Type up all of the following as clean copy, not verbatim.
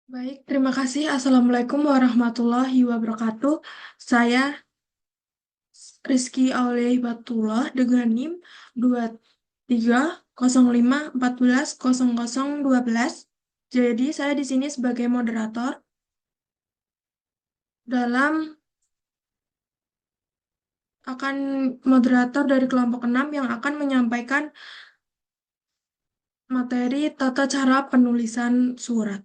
Baik, terima kasih. Assalamualaikum warahmatullahi wabarakatuh. Saya Rizky Aulia Hibatullah dengan NIM 2305140012. Jadi, saya di sini sebagai moderator dalam akan moderator dari kelompok 6 yang akan menyampaikan materi tata cara penulisan surat.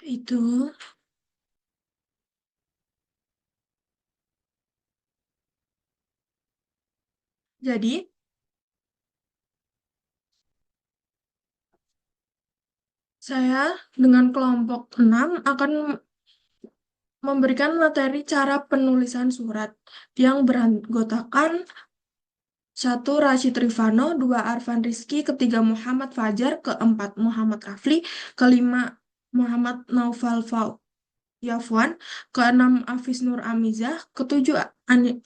Itu. Jadi, saya dengan kelompok 6 akan memberikan materi cara penulisan surat yang beranggotakan satu Rashid Rifano, dua Arfan Rizky, ketiga Muhammad Fajar, keempat Muhammad Rafli, kelima Muhammad Naufal Yafwan, keenam Afis Nur Amizah, ketujuh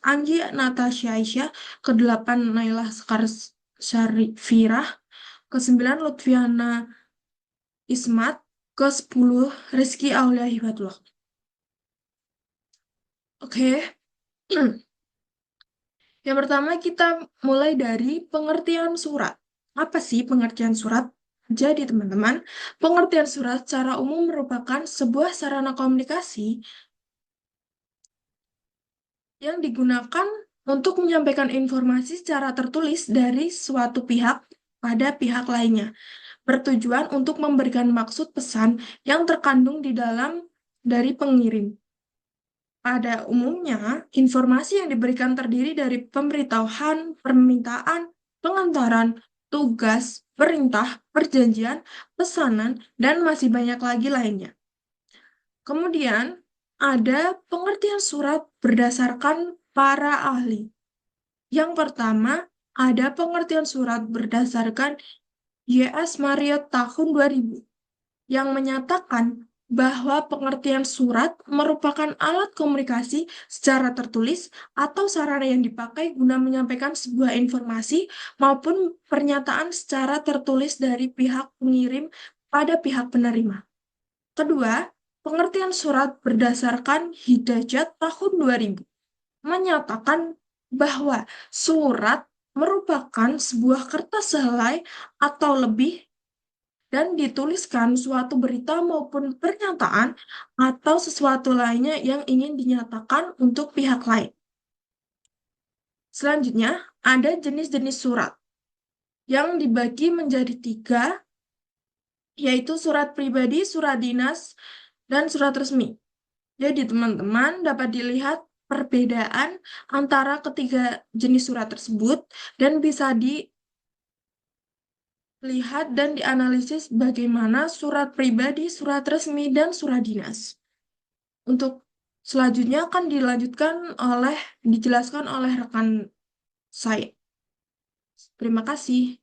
Anggi Natasha Aisyah, kedelapan Nailah Sekar Syarifirah, kesembilan Lutfiana Ismat, ke-10 Rizky Aulia Hibatullah. Oke. Yang pertama kita mulai dari pengertian surat. Apa sih pengertian surat? Jadi teman-teman, pengertian surat secara umum merupakan sebuah sarana komunikasi yang digunakan untuk menyampaikan informasi secara tertulis dari suatu pihak pada pihak lainnya, bertujuan untuk memberikan maksud pesan yang terkandung di dalam dari pengirim. Pada umumnya, informasi yang diberikan terdiri dari pemberitahuan, permintaan, pengantaran, tugas, perintah, perjanjian, pesanan, dan masih banyak lagi lainnya. Kemudian, ada pengertian surat berdasarkan para ahli. Yang pertama, ada pengertian surat berdasarkan Y.S. Marriott tahun 2000 yang menyatakan bahwa pengertian surat merupakan alat komunikasi secara tertulis atau sarana yang dipakai guna menyampaikan sebuah informasi maupun pernyataan secara tertulis dari pihak pengirim pada pihak penerima. Kedua, pengertian surat berdasarkan Hidayat tahun 2000 menyatakan bahwa surat merupakan sebuah kertas sehelai atau lebih dan dituliskan suatu berita maupun pernyataan atau sesuatu lainnya yang ingin dinyatakan untuk pihak lain. Selanjutnya, ada jenis-jenis surat yang dibagi menjadi 3, yaitu surat pribadi, surat dinas, dan surat resmi. Jadi, teman-teman dapat dilihat perbedaan antara ketiga jenis surat tersebut dan bisa lihat dan dianalisis bagaimana surat pribadi, surat resmi, dan surat dinas. Untuk selanjutnya akan dijelaskan oleh rekan saya. Terima kasih.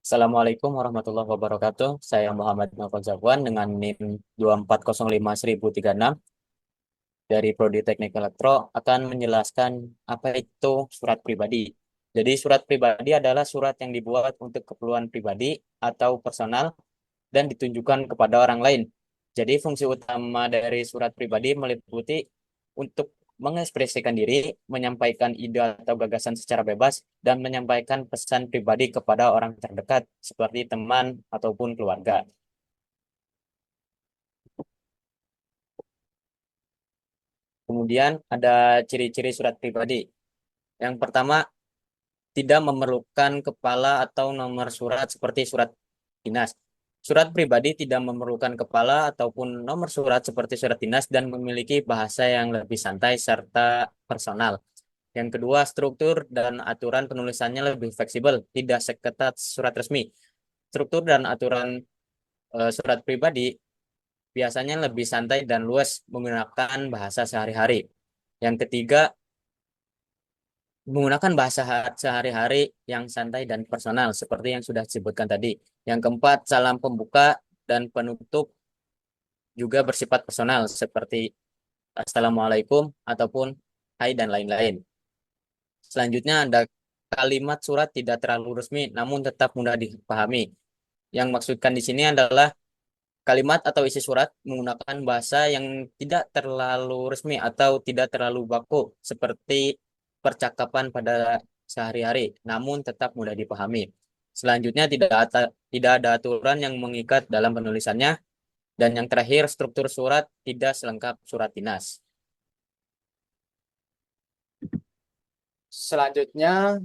Assalamualaikum warahmatullahi wabarakatuh. Saya Muhammad Nofal Zakwan dengan NIM 2405036 dari Prodi Teknik Elektro akan menjelaskan apa itu surat pribadi. Jadi surat pribadi adalah surat yang dibuat untuk keperluan pribadi atau personal dan ditunjukkan kepada orang lain. Jadi fungsi utama dari surat pribadi meliputi untuk mengekspresikan diri, menyampaikan ide atau gagasan secara bebas, dan menyampaikan pesan pribadi kepada orang terdekat seperti teman ataupun keluarga. Kemudian ada ciri-ciri surat pribadi. Yang pertama, tidak memerlukan kepala atau nomor surat seperti surat dinas. Surat pribadi tidak memerlukan kepala ataupun nomor surat seperti surat dinas dan memiliki bahasa yang lebih santai serta personal. Yang kedua, struktur dan aturan penulisannya lebih fleksibel, tidak seketat surat resmi. Struktur dan aturan surat pribadi biasanya lebih santai dan luas menggunakan bahasa sehari-hari. Yang ketiga, menggunakan bahasa sehari-hari yang santai dan personal seperti yang sudah disebutkan tadi. Yang keempat, salam pembuka dan penutup juga bersifat personal seperti assalamualaikum ataupun hai dan lain-lain. Selanjutnya ada kalimat surat tidak terlalu resmi namun tetap mudah dipahami. Yang maksudkan di sini adalah kalimat atau isi surat menggunakan bahasa yang tidak terlalu resmi atau tidak terlalu baku seperti percakapan pada sehari-hari, namun tetap mudah dipahami. Selanjutnya tidak ada aturan yang mengikat dalam penulisannya. Dan yang terakhir, struktur surat tidak selengkap surat dinas. Selanjutnya,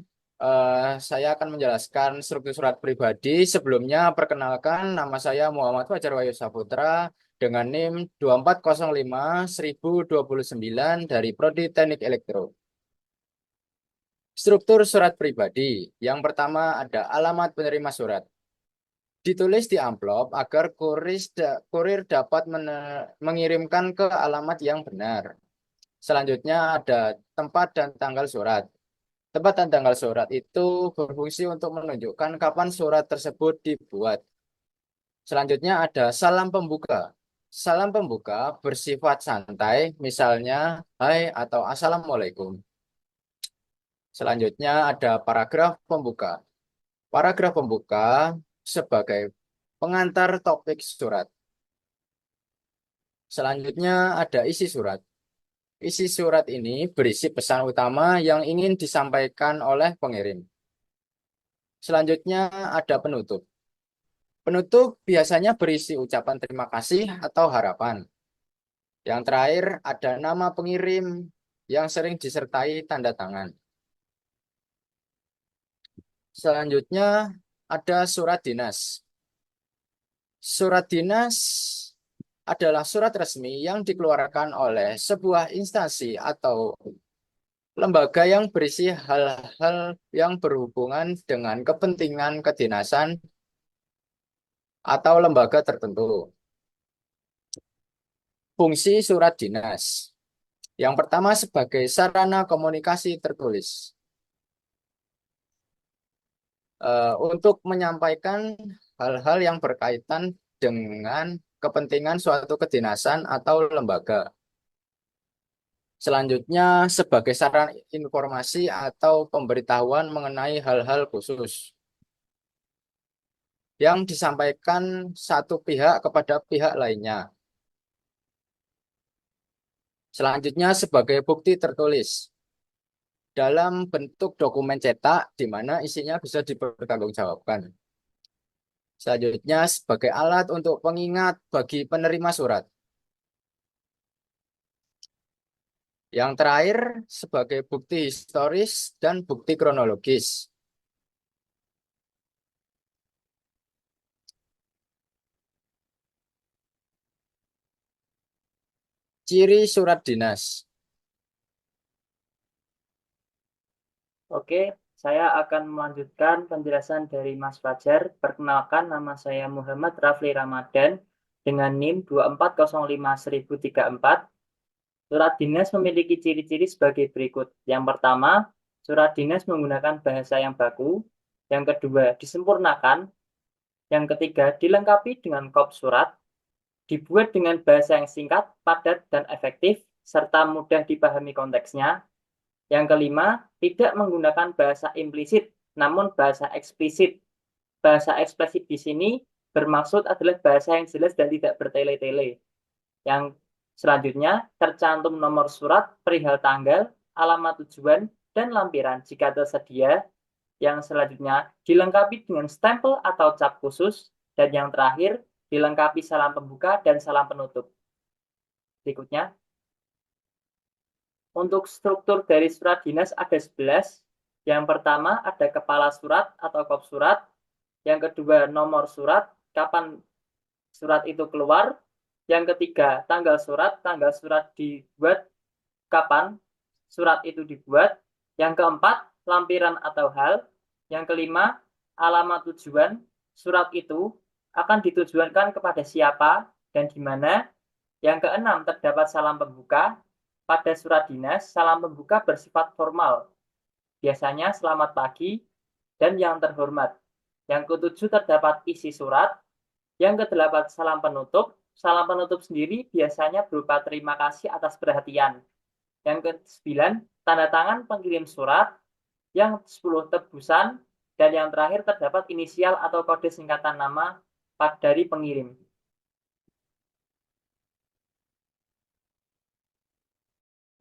saya akan menjelaskan struktur surat pribadi. Sebelumnya, perkenalkan nama saya Muhammad Fajar Wahyu Saputra dengan NIM 2405-1029 dari Prodi Teknik Elektro. Struktur surat pribadi. Yang pertama ada alamat penerima surat. Ditulis di amplop agar kurir dapat mengirimkan ke alamat yang benar. Selanjutnya ada tempat dan tanggal surat. Tempat dan tanggal surat itu berfungsi untuk menunjukkan kapan surat tersebut dibuat. Selanjutnya ada salam pembuka. Salam pembuka bersifat santai, misalnya hai atau assalamualaikum. Selanjutnya ada paragraf pembuka. Paragraf pembuka sebagai pengantar topik surat. Selanjutnya ada isi surat. Isi surat ini berisi pesan utama yang ingin disampaikan oleh pengirim. Selanjutnya ada penutup. Penutup biasanya berisi ucapan terima kasih atau harapan. Yang terakhir ada nama pengirim yang sering disertai tanda tangan. Selanjutnya ada surat dinas. Surat dinas adalah surat resmi yang dikeluarkan oleh sebuah instansi atau lembaga yang berisi hal-hal yang berhubungan dengan kepentingan kedinasan atau lembaga tertentu. Fungsi surat dinas. Yang pertama sebagai sarana komunikasi tertulis. Untuk menyampaikan hal-hal yang berkaitan dengan kepentingan suatu kedinasan atau lembaga. Selanjutnya sebagai sarana informasi atau pemberitahuan mengenai hal-hal khusus yang disampaikan satu pihak kepada pihak lainnya. Selanjutnya sebagai bukti tertulis dalam bentuk dokumen cetak di mana isinya bisa dipertanggungjawabkan. Selanjutnya sebagai alat untuk pengingat bagi penerima surat. Yang terakhir sebagai bukti historis dan bukti kronologis. Ciri surat dinas. Oke, saya akan melanjutkan penjelasan dari Mas Fajar. Perkenalkan, nama saya Muhammad Rafli Ramadan dengan NIM 2405-1034. Surat dinas memiliki ciri-ciri sebagai berikut. Yang pertama, surat dinas menggunakan bahasa yang baku. Yang kedua, disempurnakan. Yang ketiga, dilengkapi dengan kop surat. Dibuat dengan bahasa yang singkat, padat, dan efektif, serta mudah dipahami konteksnya. Yang kelima, tidak menggunakan bahasa implisit, namun bahasa eksplisit. Bahasa eksplisit di sini bermaksud adalah bahasa yang jelas dan tidak bertele-tele. Yang selanjutnya, tercantum nomor surat, perihal tanggal, alamat tujuan, dan lampiran jika tersedia. Yang selanjutnya, dilengkapi dengan stempel atau cap khusus. Dan yang terakhir, dilengkapi salam pembuka dan salam penutup. Berikutnya, untuk struktur dari surat dinas ada 11. Yang pertama ada kepala surat atau kop surat. Yang kedua nomor surat, kapan surat itu keluar. Yang ketiga tanggal surat dibuat, kapan surat itu dibuat. Yang keempat lampiran atau hal. Yang kelima alamat tujuan, surat itu akan ditujuankan kepada siapa dan di mana. Yang keenam terdapat salam pembuka. Pada surat dinas, salam pembuka bersifat formal. Biasanya selamat pagi dan yang terhormat. Yang ketujuh terdapat isi surat. Yang kedelapan salam penutup. salam penutup sendiri biasanya berupa terima kasih atas perhatian. Yang ke-9, tanda tangan pengirim surat. Yang 10, tebusan. Dan yang terakhir terdapat inisial atau kode singkatan nama dari pengirim.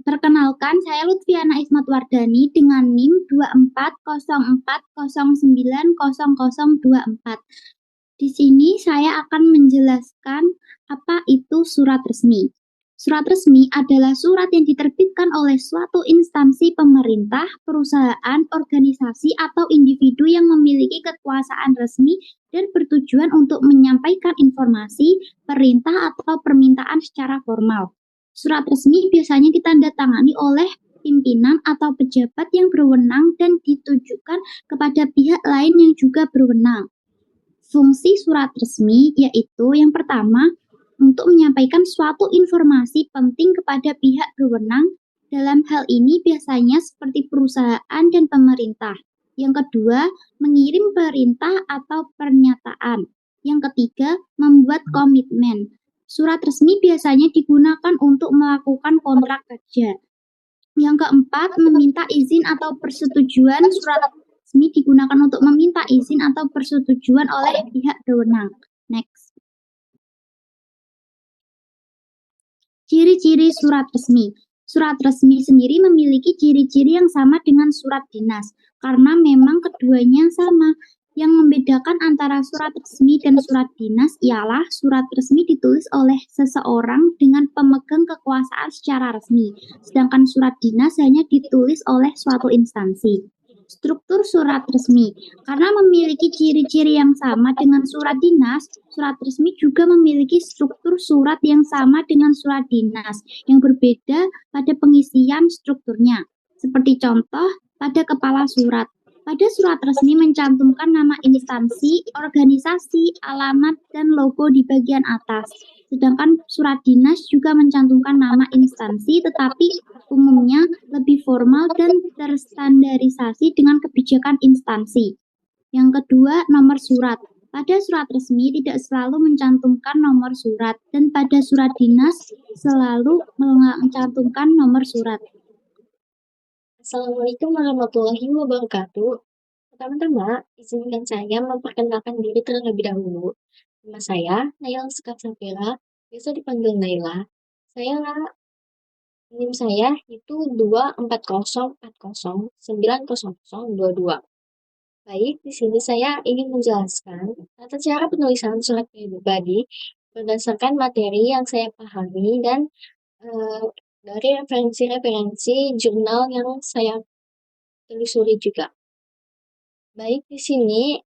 Perkenalkan, saya Lutfiana Ismat Wardani dengan NIM 2404090024. Di sini saya akan menjelaskan apa itu surat resmi. Surat resmi adalah surat yang diterbitkan oleh suatu instansi pemerintah, perusahaan, organisasi, atau individu yang memiliki kekuasaan resmi dan bertujuan untuk menyampaikan informasi, perintah, atau permintaan secara formal. Surat resmi biasanya ditandatangani oleh pimpinan atau pejabat yang berwenang dan ditujukan kepada pihak lain yang juga berwenang. Fungsi surat resmi yaitu yang pertama, untuk menyampaikan suatu informasi penting kepada pihak berwenang. Dalam hal ini biasanya seperti perusahaan dan pemerintah. Yang kedua, mengirim perintah atau pernyataan. Yang ketiga, membuat komitmen. Surat resmi biasanya digunakan untuk melakukan kontrak kerja. Yang keempat, meminta izin atau persetujuan. Surat resmi digunakan untuk meminta izin atau persetujuan oleh pihak berwenang. Next. Ciri-ciri surat resmi. Surat resmi sendiri memiliki ciri-ciri yang sama dengan surat dinas, karena memang keduanya sama. Yang membedakan antara surat resmi dan surat dinas ialah surat resmi ditulis oleh seseorang dengan pemegang kekuasaan secara resmi, sedangkan surat dinas hanya ditulis oleh suatu instansi. Struktur surat resmi. Karena memiliki ciri-ciri yang sama dengan surat dinas, surat resmi juga memiliki struktur surat yang sama dengan surat dinas, yang berbeda pada pengisian strukturnya. Seperti contoh, pada kepala surat. Pada surat resmi mencantumkan nama instansi, organisasi, alamat, dan logo di bagian atas. Sedangkan surat dinas juga mencantumkan nama instansi, tetapi umumnya lebih formal dan terstandarisasi dengan kebijakan instansi. Yang kedua, nomor surat. Pada surat resmi tidak selalu mencantumkan nomor surat, dan pada surat dinas selalu mencantumkan nomor surat. Assalamualaikum warahmatullahi wabarakatuh. Pertama-tama, izinkan saya memperkenalkan diri terlebih dahulu. Nama saya Naila Sekar Safira, biasa dipanggil Naila. NIM saya itu 24040900022. Baik, di sini saya ingin menjelaskan tata cara penulisan surat pribadi berdasarkan materi yang saya pahami dan dari referensi-referensi jurnal yang saya telusuri juga. Baik, di sini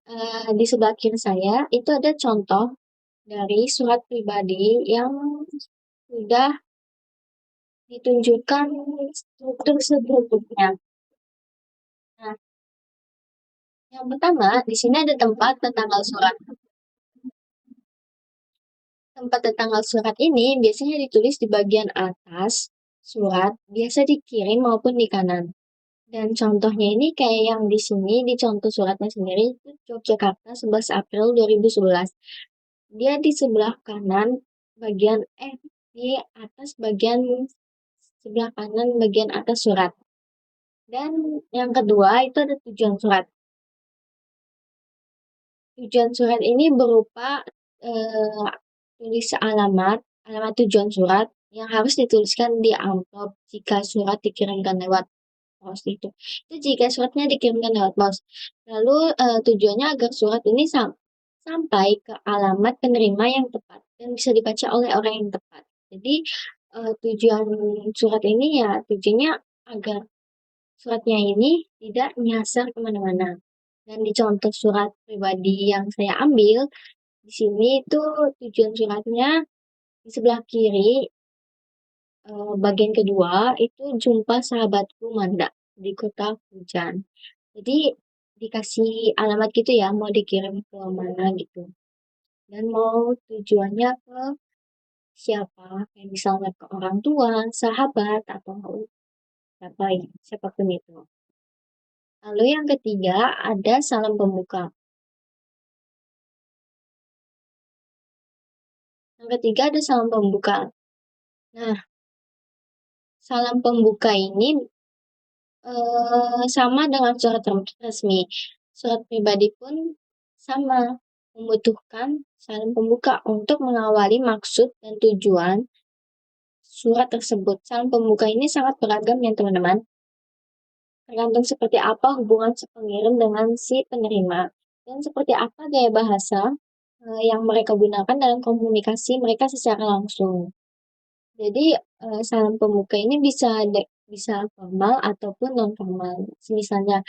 di sebelah kiri saya itu ada contoh dari surat pribadi yang sudah ditunjukkan struktur sebelumnya. Nah, yang pertama di sini ada tempat dan tanggal surat. Tempat dan tanggal surat ini biasanya ditulis di bagian atas surat, biasa di kiri maupun di kanan. Dan contohnya ini kayak yang di sini, di contoh suratnya sendiri, itu Yogyakarta 11 April 2011. Dia di sebelah kanan di atas bagian sebelah kanan bagian atas surat. Dan yang kedua itu ada tujuan surat. Tujuan surat ini berupa tulis alamat tujuan surat yang harus dituliskan di amplop jika surat dikirimkan lewat pos itu jika suratnya dikirimkan lewat pos. Lalu tujuannya agar surat ini sampai ke alamat penerima yang tepat dan bisa dibaca oleh orang yang tepat. Jadi tujuan surat ini ya tujuannya agar suratnya ini tidak nyasar kemana-mana. Dan di contoh surat pribadi yang saya ambil di sini itu tujuan suratnya di sebelah kiri bagian kedua itu jumpa sahabatku Manda di kota hujan. Jadi dikasih alamat gitu ya, mau dikirim ke mana gitu. Dan mau tujuannya ke siapa, kayak misalnya ke orang tua, sahabat, atau siapapun itu. Lalu yang ketiga ada salam pembuka. Yang ketiga ada salam pembuka. Nah, salam pembuka ini sama dengan surat resmi. Surat pribadi pun sama, membutuhkan salam pembuka untuk mengawali maksud dan tujuan surat tersebut. Salam pembuka ini sangat beragam ya teman-teman. Tergantung seperti apa hubungan si pengirim dengan si penerima dan seperti apa gaya bahasa yang mereka gunakan dalam komunikasi mereka secara langsung. Jadi salam pembuka ini bisa formal ataupun non formal. Misalnya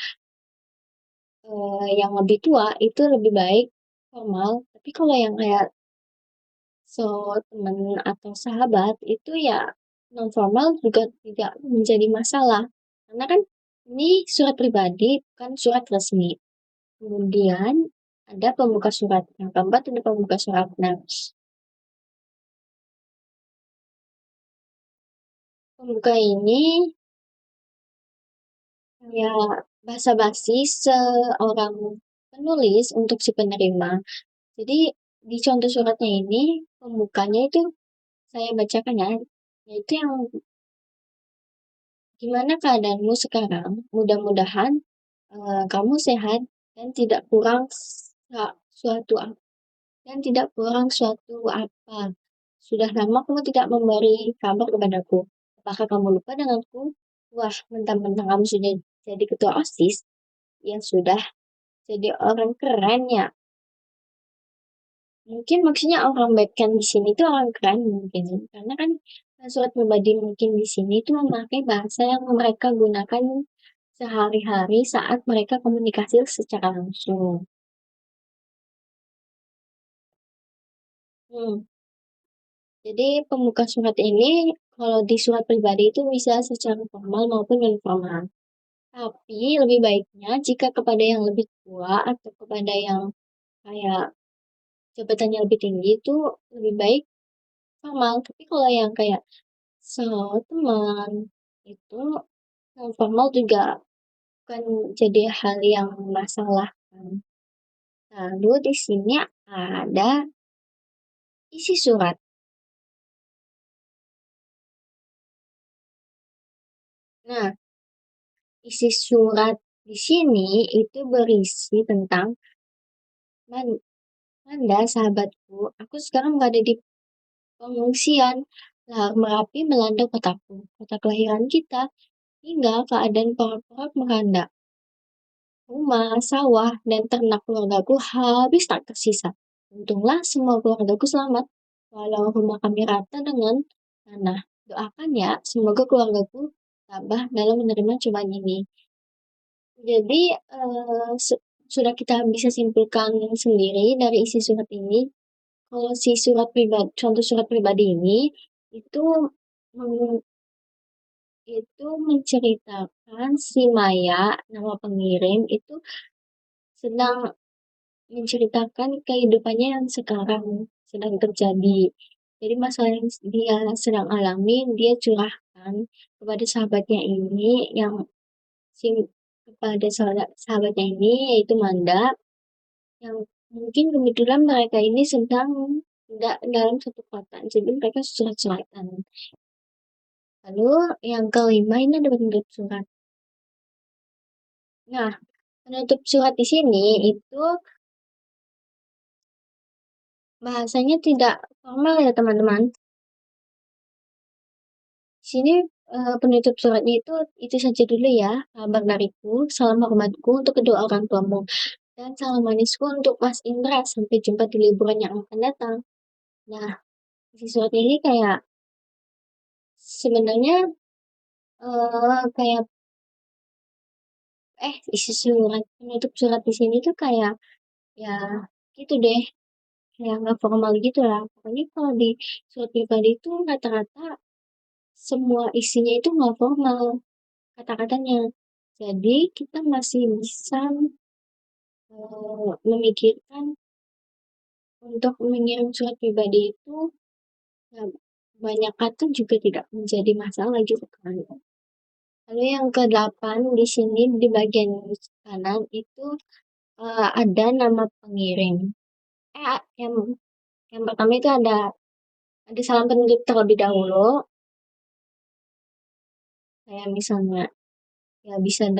yang lebih tua itu lebih baik formal, tapi kalau yang kayak teman atau sahabat itu ya non formal juga tidak menjadi masalah karena kan ini surat pribadi bukan surat resmi. Kemudian ada pembuka surat. Yang keempat ada pembuka surat. Nah, pembuka ini ya basa-basi seorang penulis untuk si penerima. Jadi di contoh suratnya ini pembukanya itu saya bacakan ya, yaitu yang gimana keadaanmu sekarang? Mudah-mudahan kamu sehat dan tidak kurang suatu apa. Sudah lama kamu tidak memberi kabar kepadaku. Apakah kamu lupa denganku? Wah, mentang-mentang kamu sudah jadi ketua OSIS, ya sudah jadi orang keren ya. Mungkin maksudnya orang baikkan di sini tuh orang keren mungkin. Karena kan surat pribadi mungkin di sini itu memakai bahasa yang mereka gunakan sehari-hari saat mereka komunikasi secara langsung. Jadi pembuka surat ini kalau di surat pribadi itu bisa secara formal maupun informal. Tapi lebih baiknya jika kepada yang lebih tua atau kepada yang kayak jabatannya lebih tinggi itu lebih baik formal. Tapi kalau yang kayak teman itu non formal juga bukan jadi hal yang masalah kan. Lalu di sini ada isi surat. Nah, isi surat di sini itu berisi tentang Manda, sahabatku, aku sekarang berada di pengungsian. Lahar Merapi melanda kotaku, kota kelahiran kita, hingga keadaan porak-porak melanda. Rumah, sawah, dan ternak keluargaku habis tak tersisa. Untunglah semua keluargaku selamat, walau rumah kami rata dengan tanah. Doakan ya, semoga keluargaku tabah dalam menerima cobaan ini. Jadi, sudah kita bisa simpulkan sendiri dari isi surat ini, kalau si surat pribadi, contoh surat pribadi ini, itu menceritakan si Maya, nama pengirim, itu sedang menceritakan kehidupannya yang sekarang sedang terjadi. Jadi masalah yang dia sedang alami, dia curahkan kepada sahabatnya ini yang kepada sahabatnya ini yaitu Manda yang mungkin kebetulan mereka ini sedang tidak dalam satu kota, jadi mereka surat-suratan. Lalu yang kelima ini ada penutup surat. Nah, penutup surat di sini itu bahasanya tidak formal ya teman-teman. Di sini penutup suratnya itu saja dulu ya. Kabar dariku, salam hormatku untuk kedua orang tuamu. Dan salam manisku untuk Mas Indra. Sampai jumpa di liburan yang akan datang. Nah, isi surat ini kayak sebenarnya kayak isi surat penutup surat di sini tuh kayak ya gitu deh, kayak nggak formal gitu lah. Pokoknya kalau di surat pribadi itu rata-rata semua isinya itu nggak formal kata-katanya. Jadi kita masih bisa memikirkan untuk mengirim surat pribadi itu ya, banyak kata juga tidak menjadi masalah gitu kan. Lalu yang ke-8 di sini di bagian kanan itu ada nama pengirim. Yang pertama itu ada ada salam penutup terlebih dahulu. Kayak misalnya ya bisa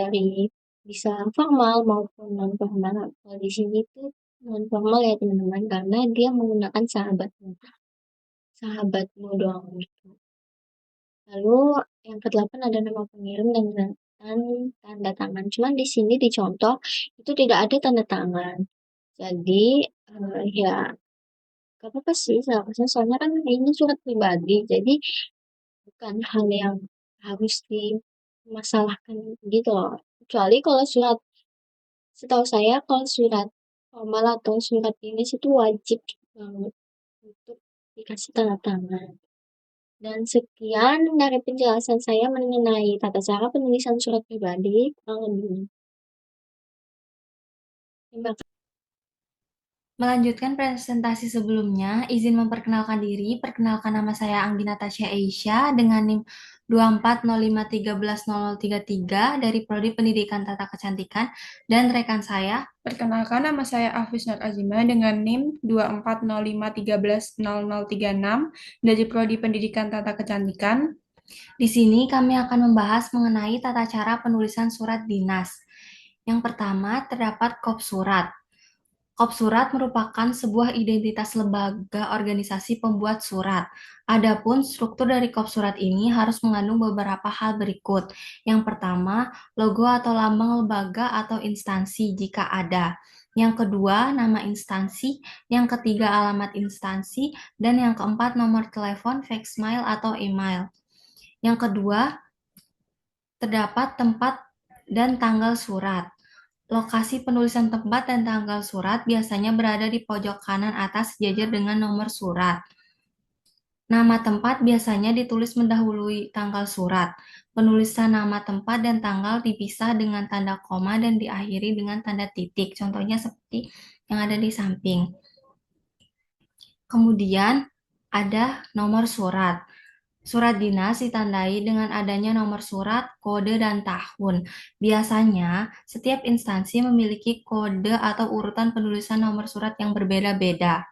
formal maupun non formal. Kalau di sini tuh non formal ya teman-teman, karena dia menggunakan sahabatmu doang gitu. Lalu yang ke-8 ada nama pengirim dan tanda tangan. Cuman di sini dicontoh itu tidak ada tanda tangan. Jadi ya gak apa-apa sih seharusnya, soalnya kan ini surat pribadi. Jadi bukan hal yang harus dimasalahkan gitu loh. Kecuali kalau setahu saya kalau surat formal atau surat dinas itu wajib banget untuk dikasih tanda tangan. Dan sekian dari penjelasan saya mengenai tata cara penulisan surat pribadi. Kurang lebihnya. Terima kasih. Melanjutkan presentasi sebelumnya, izin memperkenalkan diri. Perkenalkan, nama saya Anggi Natasha Aisha dengan NIM 2405130033 dari Prodi Pendidikan Tata Kecantikan, dan rekan saya. Perkenalkan, nama saya Afis Nur Azima dengan NIM 2405130036 dari Prodi Pendidikan Tata Kecantikan. Di sini kami akan membahas mengenai tata cara penulisan surat dinas. Yang pertama, terdapat kop surat. Kop surat merupakan sebuah identitas lembaga organisasi pembuat surat. Adapun struktur dari kop surat ini harus mengandung beberapa hal berikut. Yang pertama, logo atau lambang lembaga atau instansi jika ada. Yang kedua, nama instansi. Yang ketiga, alamat instansi. Dan yang keempat, nomor telepon, fax mail, atau email. Yang kedua, terdapat tempat dan tanggal surat. Lokasi penulisan tempat dan tanggal surat biasanya berada di pojok kanan atas sejajar dengan nomor surat. Nama tempat biasanya ditulis mendahului tanggal surat. Penulisan nama tempat dan tanggal dipisah dengan tanda koma dan diakhiri dengan tanda titik. Contohnya seperti yang ada di samping. Kemudian ada nomor surat. Surat dinas ditandai dengan adanya nomor surat, kode, dan tahun. Biasanya, setiap instansi memiliki kode atau urutan penulisan nomor surat yang berbeda-beda.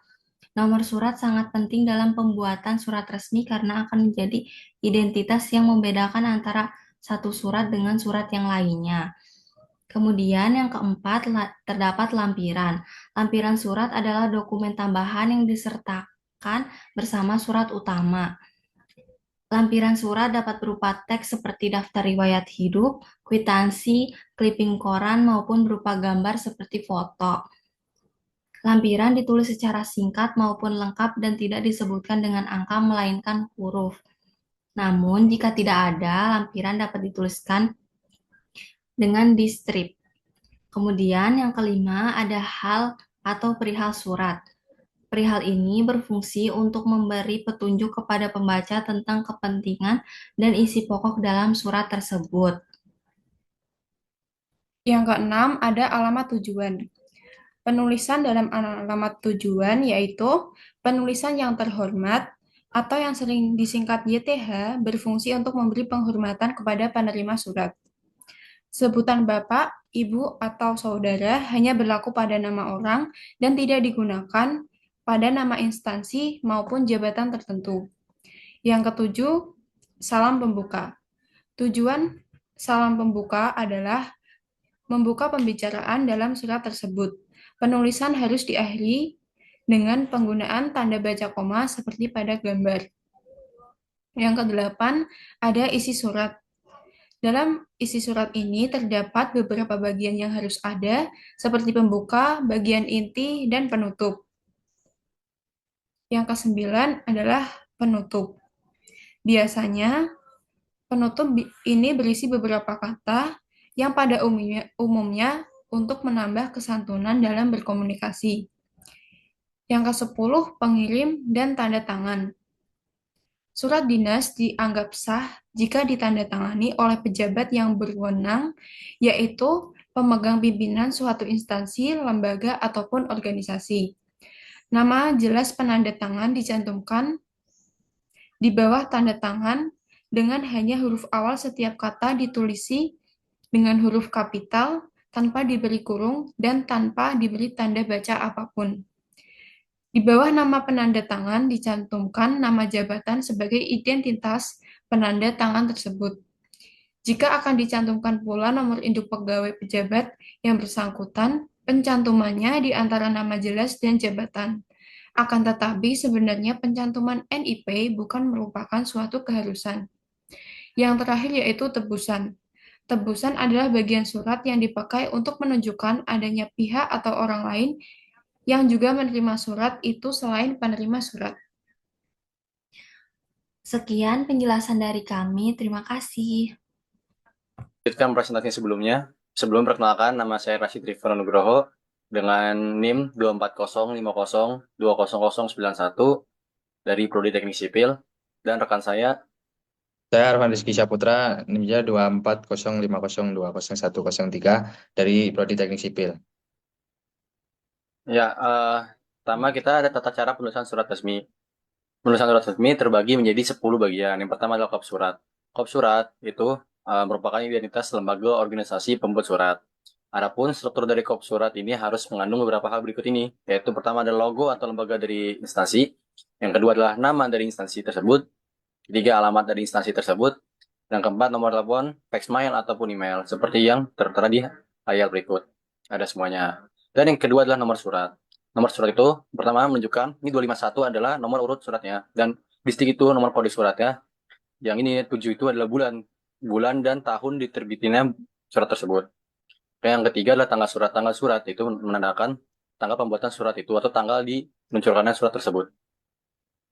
Nomor surat sangat penting dalam pembuatan surat resmi karena akan menjadi identitas yang membedakan antara satu surat dengan surat yang lainnya. Kemudian yang keempat, terdapat lampiran. Lampiran surat adalah dokumen tambahan yang disertakan bersama surat utama. Lampiran surat dapat berupa teks seperti daftar riwayat hidup, kwitansi, clipping koran, maupun berupa gambar seperti foto. Lampiran ditulis secara singkat maupun lengkap dan tidak disebutkan dengan angka melainkan huruf. Namun, jika tidak ada, lampiran dapat dituliskan dengan di-strip. Kemudian yang kelima ada hal atau perihal surat. Perihal ini berfungsi untuk memberi petunjuk kepada pembaca tentang kepentingan dan isi pokok dalam surat tersebut. Yang keenam ada alamat tujuan. Penulisan dalam alamat tujuan yaitu penulisan yang terhormat atau yang sering disingkat YTH berfungsi untuk memberi penghormatan kepada penerima surat. Sebutan bapak, ibu, atau saudara hanya berlaku pada nama orang dan tidak digunakan pada nama instansi maupun jabatan tertentu. Yang ketujuh, salam pembuka. Tujuan salam pembuka adalah membuka pembicaraan dalam surat tersebut. Penulisan harus diakhiri dengan penggunaan tanda baca koma seperti pada gambar. Yang kedelapan, ada isi surat. Dalam isi surat ini terdapat beberapa bagian yang harus ada, seperti pembuka, bagian inti, dan penutup. Yang kesembilan adalah penutup. Biasanya, penutup ini berisi beberapa kata yang pada umumnya untuk menambah kesantunan dalam berkomunikasi. Yang ke-10, pengirim dan tanda tangan. Surat dinas dianggap sah jika ditandatangani oleh pejabat yang berwenang, yaitu pemegang pimpinan suatu instansi, lembaga, ataupun organisasi. Nama jelas penanda tangan dicantumkan di bawah tanda tangan dengan hanya huruf awal setiap kata ditulisi dengan huruf kapital tanpa diberi kurung dan tanpa diberi tanda baca apapun. Di bawah nama penanda tangan dicantumkan nama jabatan sebagai identitas penanda tangan tersebut. Jika akan dicantumkan pula nomor induk pegawai pejabat yang bersangkutan, pencantumannya di antara nama jelas dan jabatan. Akan tetapi sebenarnya pencantuman NIP bukan merupakan suatu keharusan. Yang terakhir yaitu tebusan. Tebusan adalah bagian surat yang dipakai untuk menunjukkan adanya pihak atau orang lain yang juga menerima surat itu selain penerima surat. Sekian penjelasan dari kami. Terima kasih. Lanjutkan presentasi sebelumnya. Sebelum perkenalkan, nama saya Rashid Rifan Nugroho dengan NIM 24050200091 dari Prodi Teknik Sipil, dan rekan saya Arfan Rizky Saputra, NIM-nya 24050200103 dari Prodi Teknik Sipil. Ya, pertama kita ada tata cara penulisan surat resmi. Penulisan surat resmi terbagi menjadi 10 bagian. Yang pertama adalah kop surat. Kop surat itu merupakan identitas lembaga organisasi pembuat surat. Adapun struktur dari kop surat ini harus mengandung beberapa hal berikut ini, yaitu pertama adalah logo atau lembaga dari instansi, yang kedua adalah nama dari instansi tersebut, ketiga alamat dari instansi tersebut, dan keempat nomor telepon, fax mail ataupun email, seperti yang tertera di layar berikut. Ada semuanya. Dan yang kedua adalah nomor surat. Nomor surat itu pertama menunjukkan ini 251 adalah nomor urut suratnya, dan distrik itu nomor kode suratnya. Yang ini 7 itu adalah bulan dan tahun diterbitinnya surat tersebut. Yang ketiga adalah tanggal surat. Tanggal surat itu menandakan tanggal pembuatan surat itu atau tanggal diluncurkannya surat tersebut.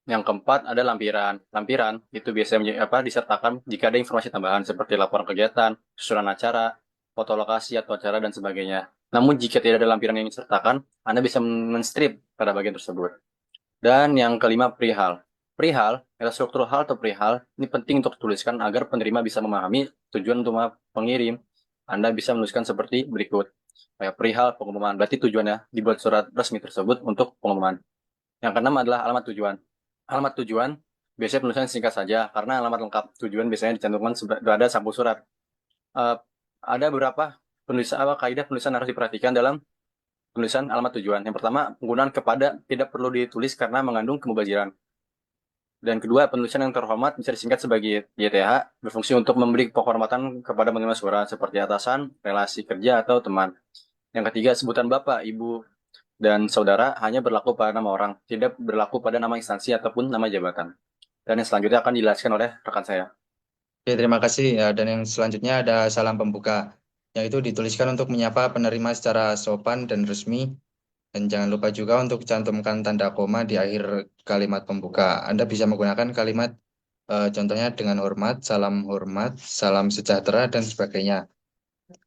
Yang keempat ada lampiran. Lampiran itu biasanya disertakan jika ada informasi tambahan seperti laporan kegiatan, susulan acara, foto lokasi atau acara dan sebagainya. Namun jika tidak ada lampiran yang disertakan, Anda bisa menstrip pada bagian tersebut. Dan yang kelima perihal. Perihal adalah struktur hal atau perihal. Ini penting untuk dituliskan agar penerima bisa memahami tujuan untuk pengirim. Anda bisa menuliskan seperti berikut. Kayak perihal pengumuman. Berarti tujuannya dibuat surat resmi tersebut untuk pengumuman. Yang keenam adalah alamat tujuan. Alamat tujuan biasanya penulisan singkat saja karena alamat lengkap tujuan biasanya dicantumkan pada sampul surat. Ada beberapa kaidah penulisan harus diperhatikan dalam penulisan alamat tujuan. Yang pertama, penggunaan kepada tidak perlu ditulis karena mengandung kemubaziran. Dan kedua, penulisan yang terhormat bisa disingkat sebagai YTH, berfungsi untuk memberi penghormatan kepada penerima surat seperti atasan, relasi kerja, atau teman. Yang ketiga, sebutan bapak, ibu, dan saudara hanya berlaku pada nama orang, tidak berlaku pada nama instansi ataupun nama jabatan. Dan yang selanjutnya akan dijelaskan oleh rekan saya. Oke, terima kasih. Dan yang selanjutnya ada salam pembuka, yaitu dituliskan untuk menyapa penerima secara sopan dan resmi. Dan jangan lupa juga untuk cantumkan tanda koma di akhir kalimat pembuka. Anda bisa menggunakan kalimat contohnya dengan hormat, salam sejahtera, dan sebagainya.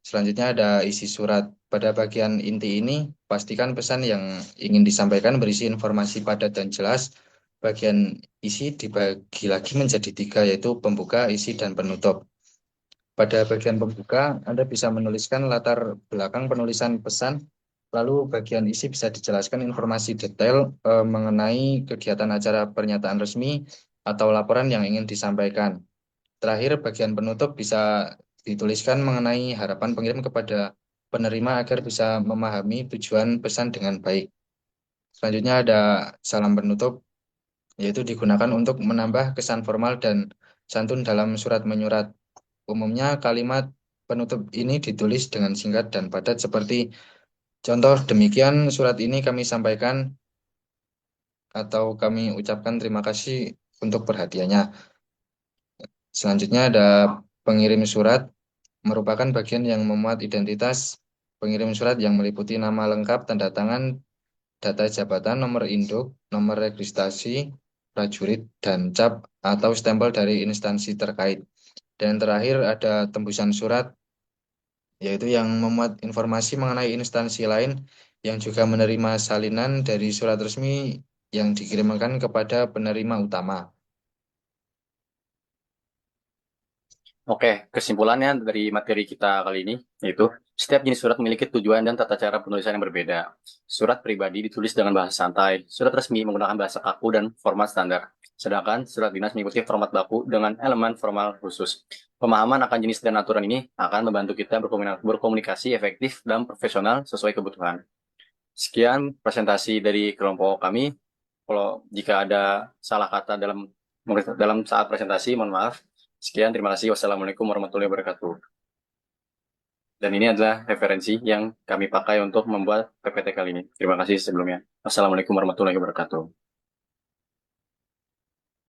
Selanjutnya ada isi surat. Pada bagian inti ini, pastikan pesan yang ingin disampaikan berisi informasi padat dan jelas. Bagian isi dibagi lagi menjadi 3, yaitu pembuka, isi, dan penutup. Pada bagian pembuka, Anda bisa menuliskan latar belakang penulisan pesan. Lalu bagian isi bisa dijelaskan informasi detail mengenai kegiatan acara pernyataan resmi atau laporan yang ingin disampaikan. Terakhir, bagian penutup bisa dituliskan mengenai harapan pengirim kepada penerima agar bisa memahami tujuan pesan dengan baik. Selanjutnya ada salam penutup, yaitu digunakan untuk menambah kesan formal dan santun dalam surat menyurat. Umumnya kalimat penutup ini ditulis dengan singkat dan padat seperti contoh, demikian surat ini kami sampaikan atau kami ucapkan terima kasih untuk perhatiannya. Selanjutnya ada pengirim surat, merupakan bagian yang memuat identitas pengirim surat yang meliputi nama lengkap, tanda tangan, data jabatan, nomor induk, nomor registrasi, prajurit, dan cap atau stempel dari instansi terkait. Dan terakhir ada tembusan surat, yaitu yang memuat informasi mengenai instansi lain yang juga menerima salinan dari surat resmi yang dikirimkan kepada penerima utama. Oke, kesimpulannya dari materi kita kali ini, yaitu setiap jenis surat memiliki tujuan dan tata cara penulisan yang berbeda. Surat pribadi ditulis dengan bahasa santai, surat resmi menggunakan bahasa kaku dan format standar. Sedangkan surat dinas mengikuti format baku dengan elemen formal khusus. Pemahaman akan jenis dan aturan ini akan membantu kita berkomunikasi efektif dan profesional sesuai kebutuhan. Sekian presentasi dari kelompok kami. Kalau jika ada salah kata dalam saat presentasi, mohon maaf. Sekian, terima kasih. Wassalamualaikum warahmatullahi wabarakatuh. Dan ini adalah referensi yang kami pakai untuk membuat PPT kali ini. Terima kasih sebelumnya. Wassalamualaikum warahmatullahi wabarakatuh.